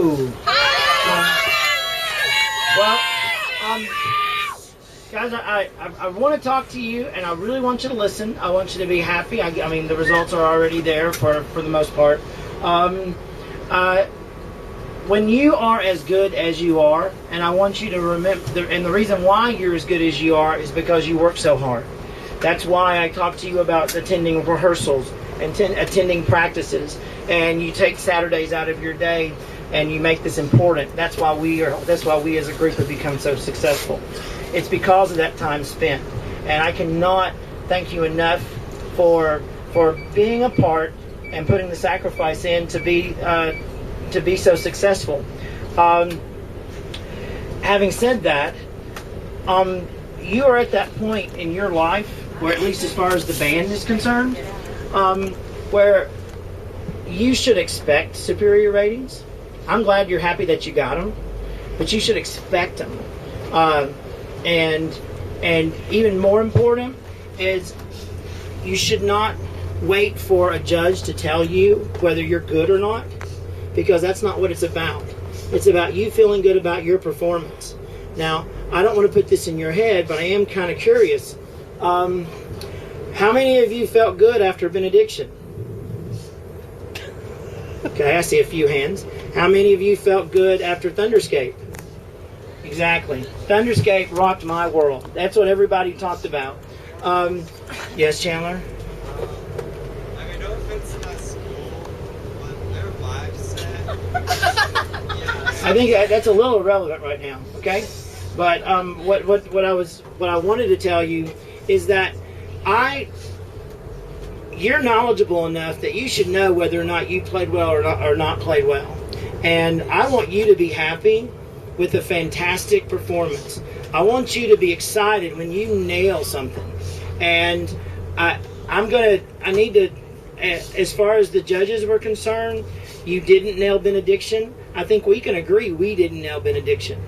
Ooh. Well, guys, I want to talk to you, and I really want you to listen. I want you to be happy. I mean, the results are already there for the most part. When you are as good as you are, and I want you to remember, and the reason why you're as good as you are is because you work so hard. That's why I talk to you about attending rehearsals and attending practices, and you take Saturdays out of your day and you make this important. That's why we as a group have become so successful. It's because of that time spent, and I cannot thank you enough for being a part and putting the sacrifice in to be so successful. Having said that, you are at that point in your life where, at least as far as the band is concerned, where you should expect superior ratings. I'm glad you're happy that you got them, but you should expect them. And even more important is you should not wait for a judge to tell you whether you're good or not, because that's not what it's about. It's about you feeling good about your performance. Now, I don't want to put this in your head, but I am kind of curious. How many of you felt good after benediction? Okay, I see a few hands. How many of you felt good after Thunderscape? Exactly. Thunderscape rocked my world. That's what everybody talked about. Yes, Chandler? I mean, no offense to my school, but their vibe set. I think that's a little irrelevant right now, okay? But what I wanted to tell you is that you're knowledgeable enough that you should know whether or not you played well or not played well. And I want you to be happy with a fantastic performance. I want you to be excited when you nail something. And I need to, as far as the judges were concerned, you didn't nail benediction. I think we can agree we didn't nail benediction.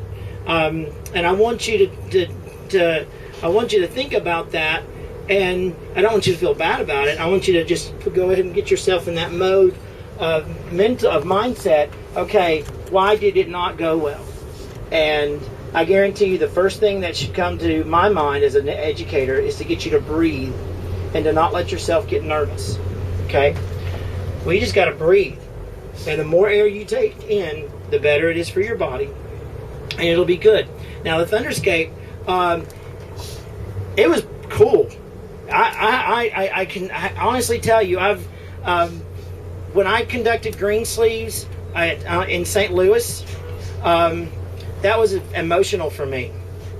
And I want you to think about that. And I don't want you to feel bad about it. I want you to just go ahead and get yourself in that mode of mindset. Okay, why did it not go well? And I guarantee you the first thing that should come to my mind as an educator is to get you to breathe and to not let yourself get nervous. Okay? Well, you just got to breathe. And the more air you take in, the better it is for your body. And it'll be good. Now, the Thunderscape, it was cool. I can honestly tell you, when I conducted Green Sleeves in St. Louis, that was emotional for me.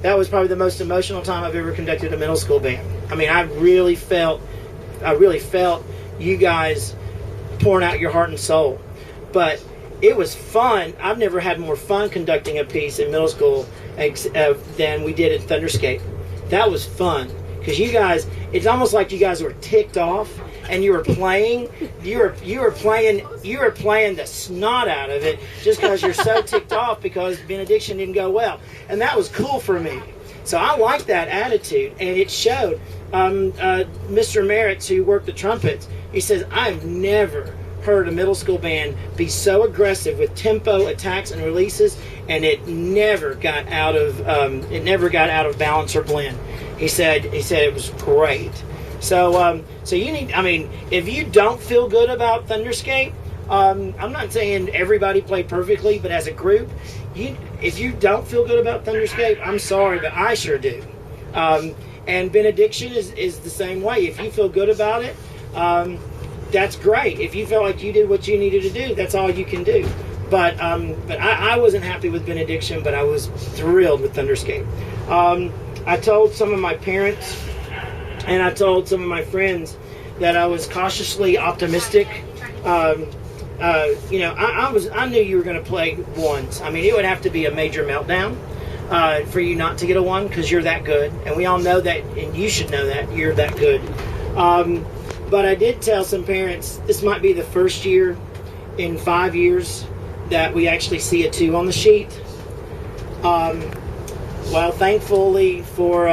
That was probably the most emotional time I've ever conducted a middle school band. I mean, I really felt you guys pouring out your heart and soul. But it was fun. I've never had more fun conducting a piece in middle school than we did at Thunderscape. That was fun. Because you guys, it's almost like you guys were ticked off, and you were playing the snot out of it just because you're so ticked off because benediction didn't go well, and that was cool for me. So I like that attitude, and it showed. Mr. Merritt, who worked the trumpets, he says, I've never heard a middle school band be so aggressive with tempo, attacks, and releases, and it never got out of balance or blend. He said it was great. So you need, I mean, if you don't feel good about Thunderscape, I'm not saying everybody played perfectly, but as a group, if you don't feel good about Thunderscape, I'm sorry, but I sure do. And benediction is the same way. If you feel good about it, that's great. If you feel like you did what you needed to do, that's all you can do. But I wasn't happy with benediction, but I was thrilled with Thunderscape. I told some of my parents and I told some of my friends that I was cautiously optimistic. I knew you were going to play ones. I mean, it would have to be a major meltdown for you not to get a 1 because you're that good. And we all know that, and you should know that, you're that good. But I did tell some parents this might be the first year in 5 years that we actually see a 2 on the sheet. Well, thankfully for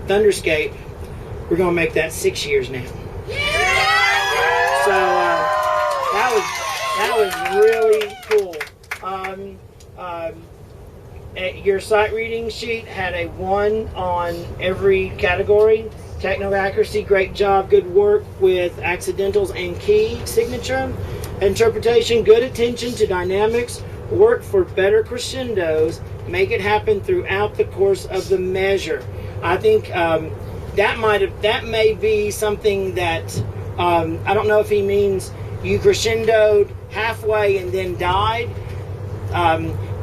Thunderscape, we're going to make that 6 years now. So that was really cool. your sight reading sheet had a 1 on every category. Techno accuracy, great job, good work with accidentals and key signature. Interpretation, good attention to dynamics, work for better crescendos, make it happen throughout the course of the measure. I think that may be something that I don't know if he means you crescendoed halfway and then died.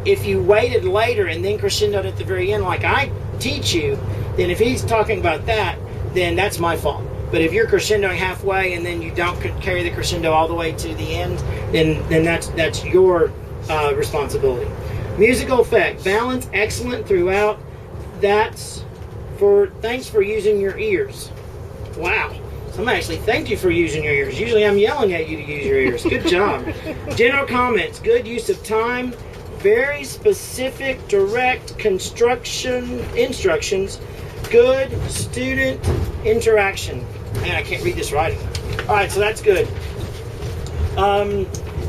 If you waited later and then crescendoed at the very end, like I teach you, then if he's talking about that, then that's my fault. But if you're crescendoing halfway and then you don't carry the crescendo all the way to the end, then that's your responsibility. Musical effect, balance, excellent throughout. Thanks for using your ears. Wow. Somebody actually thanked you for using your ears. Usually I'm yelling at you to use your ears. Good job. General comments, good use of time, very specific, direct instructions, good student interaction. Man, I can't read this writing. All right, so that's good.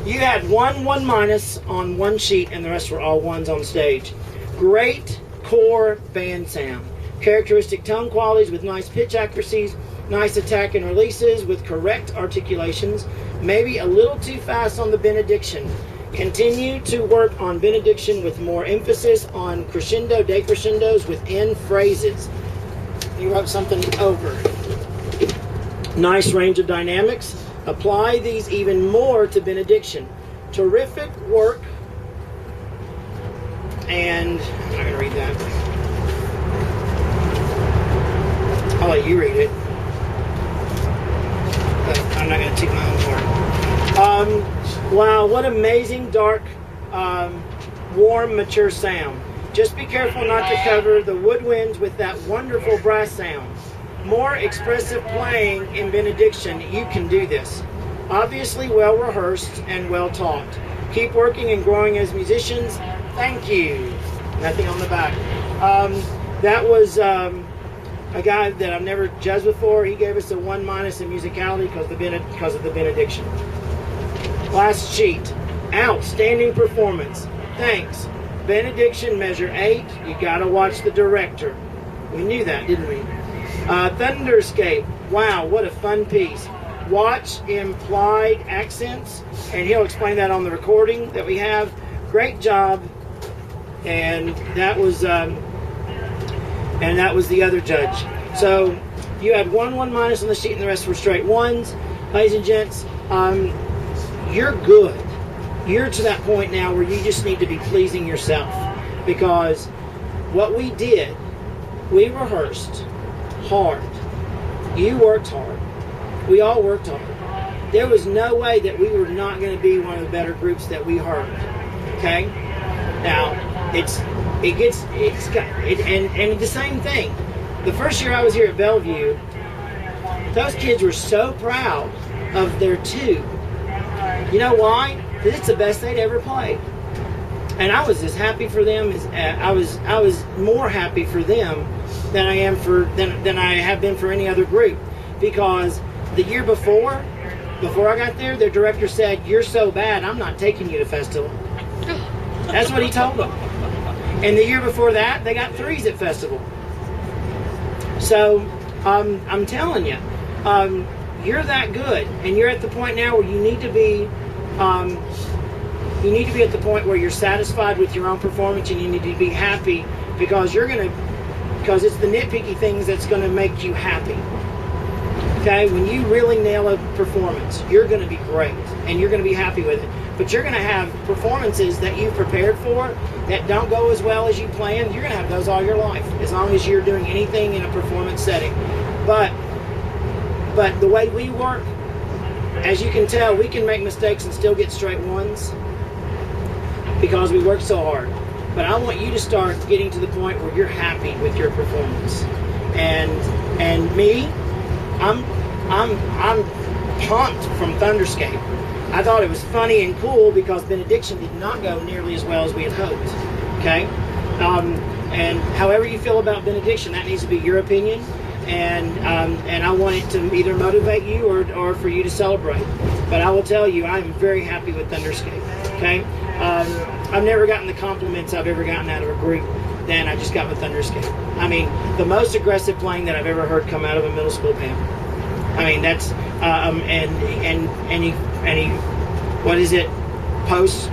You had 1 minus on one sheet, and the rest were all 1s on stage. Great core band sound. Characteristic tone qualities with nice pitch accuracies, nice attack and releases with correct articulations, maybe a little too fast on the benediction. Continue to work on benediction with more emphasis on crescendo, decrescendos within phrases. You wrote something over. Nice range of dynamics. Apply these even more to benediction. Terrific work. And I'm not going to read that. I'll let you read it. But I'm not going to take my own word. Wow, what amazing, dark, warm, mature sound. Just be careful not to cover the woodwinds with that wonderful brass sound. More expressive playing in benediction, you can do this. Obviously well rehearsed and well taught. Keep working and growing as musicians. Thank you. Nothing on the back. That was a guy that I've never judged before. He gave us a 1 minus in musicality because of the benediction. Last sheet. Outstanding performance. Thanks. Benediction measure 8. You gotta watch the director. We knew that, didn't we? Thunderscape. Wow, what a fun piece. Watch implied accents, and he'll explain that on the recording that we have. Great job. And that was the other judge. So you had 1 minus on the sheet, and the rest were straight 1s. Ladies and gents, you're good. You're to that point now where you just need to be pleasing yourself, because what we did, we rehearsed hard. You worked hard. We all worked hard. There was no way that we were not going to be one of the better groups that we heard. Okay? Now, and the same thing. The first year I was here at Bellevue, those kids were so proud of their tube. You know why? Because it's the best they'd ever played. And I was as happy for them as I was more happy for them than I am than I have been for any other group. Because the year before I got there, their director said, "You're so bad, I'm not taking you to festival." That's what he told them. And the year before that, they got 3s at festival. So I'm telling you, you're that good, and you're at the point now where you need to be. You need to be at the point where you're satisfied with your own performance, and you need to be happy because because it's the nitpicky things that's going to make you happy. Okay, when you really nail a performance, you're going to be great, and you're going to be happy with it. But you're going to have performances that you've prepared for that don't go as well as you planned. You're going to have those all your life, as long as you're doing anything in a performance setting. But the way we work, as you can tell, we can make mistakes and still get straight 1s because we work so hard. But I want you to start getting to the point where you're happy with your performance. And me, I'm pumped from Thunderscape. I thought it was funny and cool because benediction did not go nearly as well as we had hoped. Okay, and however you feel about benediction, that needs to be your opinion. And I want it to either motivate you or for you to celebrate. But I will tell you, I am very happy with Thunderscape. Okay, I've never gotten the compliments I've ever gotten out of a group than I just got with Thunderscape. I mean, the most aggressive playing that I've ever heard come out of a middle school band. I mean, that's and he what is it? Post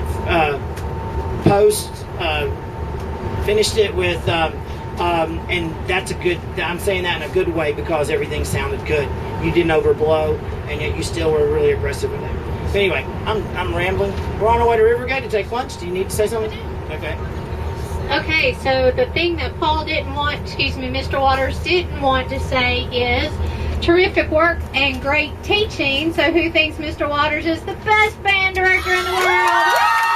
finished it with and that's a good. I'm saying that in a good way because everything sounded good. You didn't overblow, and yet you still were really aggressive with it. But anyway, I'm rambling. We're on our way to Rivergate to take lunch. Do you need to say something? Okay. Okay, so the thing that Paul didn't want, Mr. Waters didn't want to say is terrific work and great teaching. So who thinks Mr. Waters is the best band director in the world?